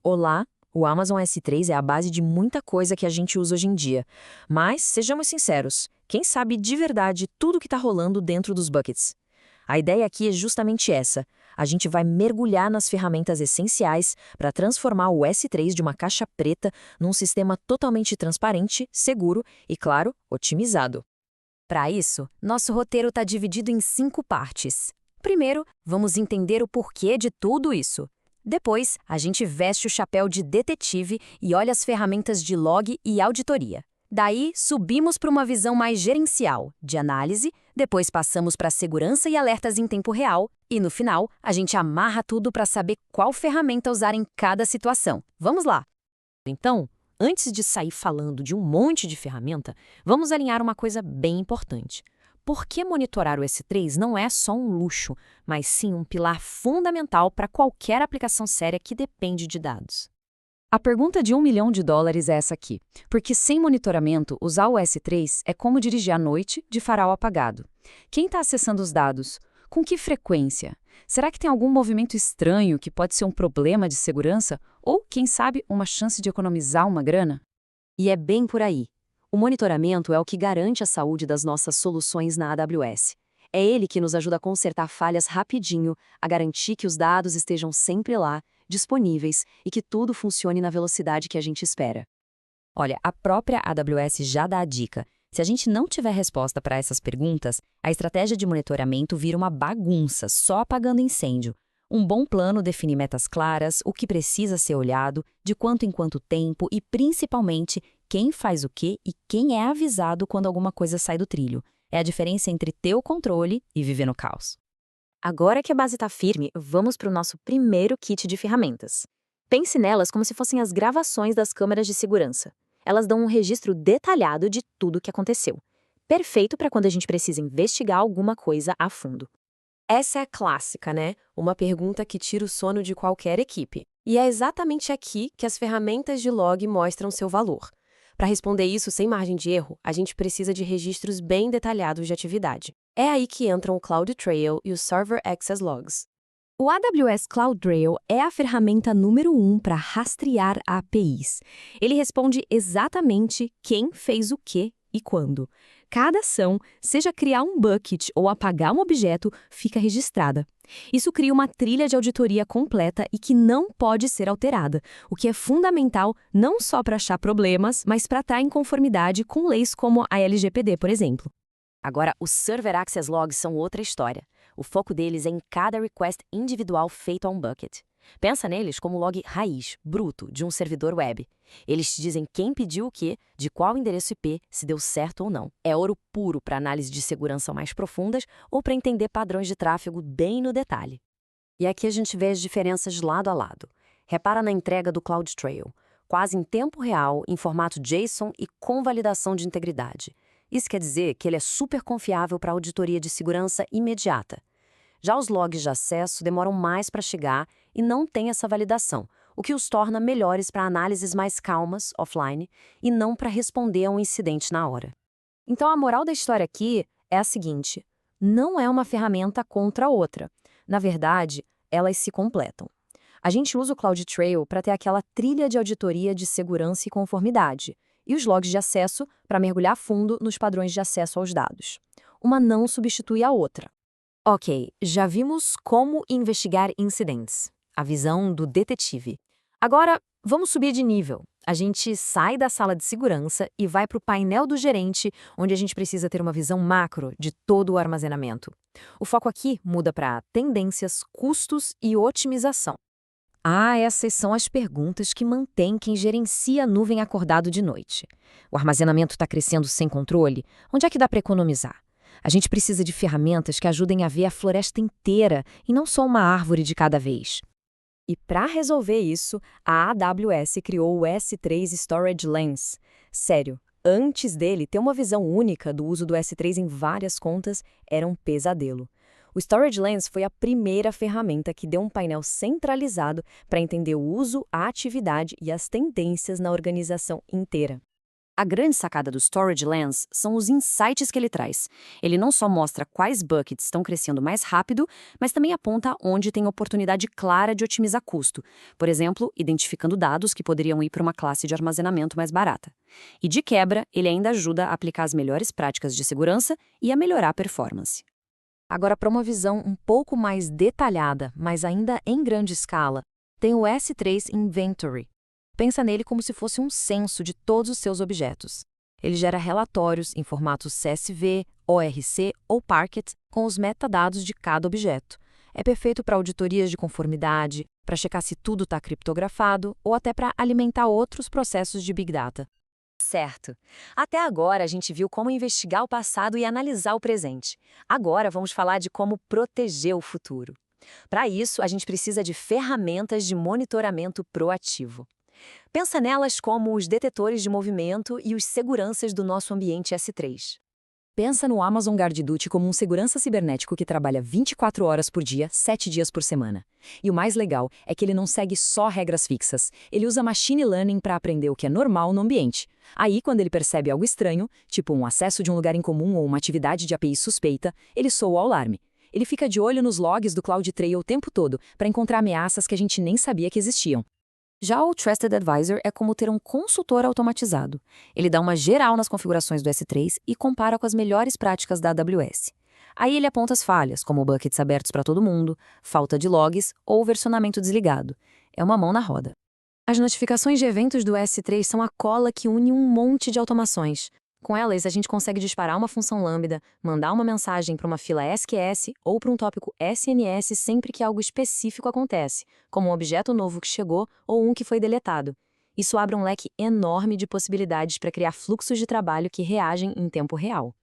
Olá, o Amazon S3 é a base de muita coisa que a gente usa hoje em dia. Mas, sejamos sinceros, quem sabe de verdade tudo o que está rolando dentro dos buckets? A ideia aqui é justamente essa. A gente vai mergulhar nas ferramentas essenciais para transformar o S3 de uma caixa preta num sistema totalmente transparente, seguro e, claro, otimizado. Para isso, nosso roteiro está dividido em 5 partes. Primeiro, vamos entender o porquê de tudo isso. Depois, a gente veste o chapéu de detetive e olha as ferramentas de log e auditoria. Daí, subimos para uma visão mais gerencial, de análise, depois passamos para segurança e alertas em tempo real, e no final, a gente amarra tudo para saber qual ferramenta usar em cada situação. Vamos lá! Então, antes de sair falando de um monte de ferramenta, vamos alinhar uma coisa bem importante. Por que monitorar o S3 não é só um luxo, mas sim um pilar fundamental para qualquer aplicação séria que depende de dados? A pergunta de US$ 1 milhão é essa aqui, porque sem monitoramento, usar o S3 é como dirigir à noite de farol apagado. Quem está acessando os dados? Com que frequência? Será que tem algum movimento estranho que pode ser um problema de segurança? Ou, quem sabe, uma chance de economizar uma grana? E é bem por aí. O monitoramento é o que garante a saúde das nossas soluções na AWS. É ele que nos ajuda a consertar falhas rapidinho, a garantir que os dados estejam sempre lá, disponíveis e que tudo funcione na velocidade que a gente espera. Olha, a própria AWS já dá a dica. Se a gente não tiver resposta para essas perguntas, a estratégia de monitoramento vira uma bagunça, só apagando incêndio. Um bom plano define metas claras, o que precisa ser olhado, de quanto em quanto tempo e, principalmente, quem faz o quê e quem é avisado quando alguma coisa sai do trilho. É a diferença entre ter o controle e viver no caos. Agora que a base está firme, vamos para o nosso primeiro kit de ferramentas. Pense nelas como se fossem as gravações das câmeras de segurança. Elas dão um registro detalhado de tudo o que aconteceu. Perfeito para quando a gente precisa investigar alguma coisa a fundo. Essa é a clássica, né? Uma pergunta que tira o sono de qualquer equipe. E é exatamente aqui que as ferramentas de log mostram seu valor. Para responder isso sem margem de erro, a gente precisa de registros bem detalhados de atividade. É aí que entram o CloudTrail e o Server Access Logs. O AWS CloudTrail é a ferramenta número 1 para rastrear APIs. Ele responde exatamente quem fez o quê e quando. Cada ação, seja criar um bucket ou apagar um objeto, fica registrada. Isso cria uma trilha de auditoria completa e que não pode ser alterada, o que é fundamental não só para achar problemas, mas para estar em conformidade com leis como a LGPD, por exemplo. Agora, os Server Access Logs são outra história. O foco deles é em cada request individual feito a um bucket. Pensa neles como log raiz, bruto, de um servidor web. Eles te dizem quem pediu o quê, de qual endereço IP, se deu certo ou não. É ouro puro para análise de segurança mais profundas ou para entender padrões de tráfego bem no detalhe. E aqui a gente vê as diferenças lado a lado. Repara na entrega do CloudTrail, quase em tempo real, em formato JSON e com validação de integridade. Isso quer dizer que ele é super confiável para auditoria de segurança imediata. Já os logs de acesso demoram mais para chegar e não têm essa validação, o que os torna melhores para análises mais calmas, offline, e não para responder a um incidente na hora. Então a moral da história aqui é a seguinte: não é uma ferramenta contra a outra. Na verdade, elas se completam. A gente usa o CloudTrail para ter aquela trilha de auditoria de segurança e conformidade, e os logs de acesso para mergulhar fundo nos padrões de acesso aos dados. Uma não substitui a outra. Ok, já vimos como investigar incidentes, a visão do detetive. Agora, vamos subir de nível. A gente sai da sala de segurança e vai para o painel do gerente, onde a gente precisa ter uma visão macro de todo o armazenamento. O foco aqui muda para tendências, custos e otimização. Essas são as perguntas que mantêm quem gerencia a nuvem acordado de noite. O armazenamento está crescendo sem controle? Onde é que dá para economizar? A gente precisa de ferramentas que ajudem a ver a floresta inteira e não só uma árvore de cada vez. E para resolver isso, a AWS criou o S3 Storage Lens. Sério, antes dele, ter uma visão única do uso do S3 em várias contas era um pesadelo. O Storage Lens foi a primeira ferramenta que deu um painel centralizado para entender o uso, a atividade e as tendências na organização inteira. A grande sacada do Storage Lens são os insights que ele traz. Ele não só mostra quais buckets estão crescendo mais rápido, mas também aponta onde tem oportunidade clara de otimizar custo. Por exemplo, identificando dados que poderiam ir para uma classe de armazenamento mais barata. E de quebra, ele ainda ajuda a aplicar as melhores práticas de segurança e a melhorar a performance. Agora, para uma visão um pouco mais detalhada, mas ainda em grande escala, tem o S3 Inventory. Pensa nele como se fosse um censo de todos os seus objetos. Ele gera relatórios em formatos CSV, ORC ou Parquet com os metadados de cada objeto. É perfeito para auditorias de conformidade, para checar se tudo está criptografado ou até para alimentar outros processos de Big Data. Certo. Até agora a gente viu como investigar o passado e analisar o presente. Agora vamos falar de como proteger o futuro. Para isso, a gente precisa de ferramentas de monitoramento proativo. Pensa nelas como os detetores de movimento e os seguranças do nosso ambiente S3. Pensa no Amazon Guard Duty como um segurança cibernético que trabalha 24 horas por dia, 7 dias por semana. E o mais legal é que ele não segue só regras fixas. Ele usa machine learning para aprender o que é normal no ambiente. Aí, quando ele percebe algo estranho, tipo um acesso de um lugar incomum ou uma atividade de API suspeita, ele soa o alarme. Ele fica de olho nos logs do CloudTrail o tempo todo para encontrar ameaças que a gente nem sabia que existiam. Já o Trusted Advisor é como ter um consultor automatizado. Ele dá uma geral nas configurações do S3 e compara com as melhores práticas da AWS. Aí ele aponta as falhas, como buckets abertos para todo mundo, falta de logs ou versionamento desligado. É uma mão na roda. As notificações de eventos do S3 são a cola que une um monte de automações. Com elas, a gente consegue disparar uma função lambda, mandar uma mensagem para uma fila SQS ou para um tópico SNS sempre que algo específico acontece, como um objeto novo que chegou ou um que foi deletado. Isso abre um leque enorme de possibilidades para criar fluxos de trabalho que reagem em tempo real.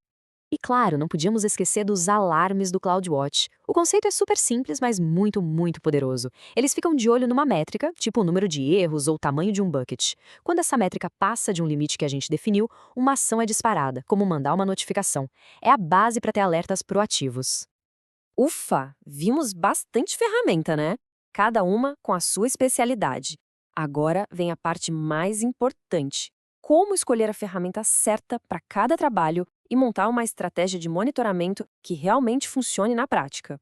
E claro, não podíamos esquecer dos alarmes do CloudWatch. O conceito é super simples, mas muito, muito poderoso. Eles ficam de olho numa métrica, tipo o número de erros ou o tamanho de um bucket. Quando essa métrica passa de um limite que a gente definiu, uma ação é disparada, como mandar uma notificação. É a base para ter alertas proativos. Ufa! Vimos bastante ferramenta, né? Cada uma com a sua especialidade. Agora vem a parte mais importante. Como escolher a ferramenta certa para cada trabalho e montar uma estratégia de monitoramento que realmente funcione na prática.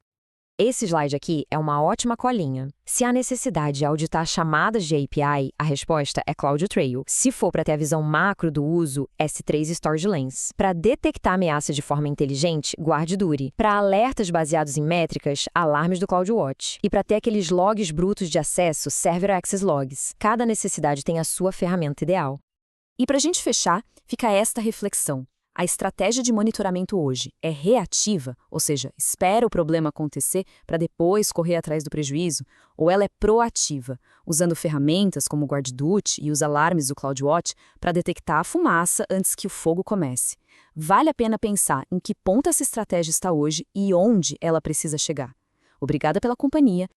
Esse slide aqui é uma ótima colinha. Se há necessidade de auditar chamadas de API, a resposta é CloudTrail. Se for para ter a visão macro do uso, S3 Storage Lens. Para detectar ameaça de forma inteligente, Guard Duty. Para alertas baseados em métricas, alarmes do CloudWatch. E para ter aqueles logs brutos de acesso, Server Access Logs. Cada necessidade tem a sua ferramenta ideal. E para a gente fechar, fica esta reflexão. A estratégia de monitoramento hoje é reativa, ou seja, espera o problema acontecer para depois correr atrás do prejuízo, ou ela é proativa, usando ferramentas como o Guard Duty e os alarmes do CloudWatch para detectar a fumaça antes que o fogo comece. Vale a pena pensar em que ponto essa estratégia está hoje e onde ela precisa chegar. Obrigada pela companhia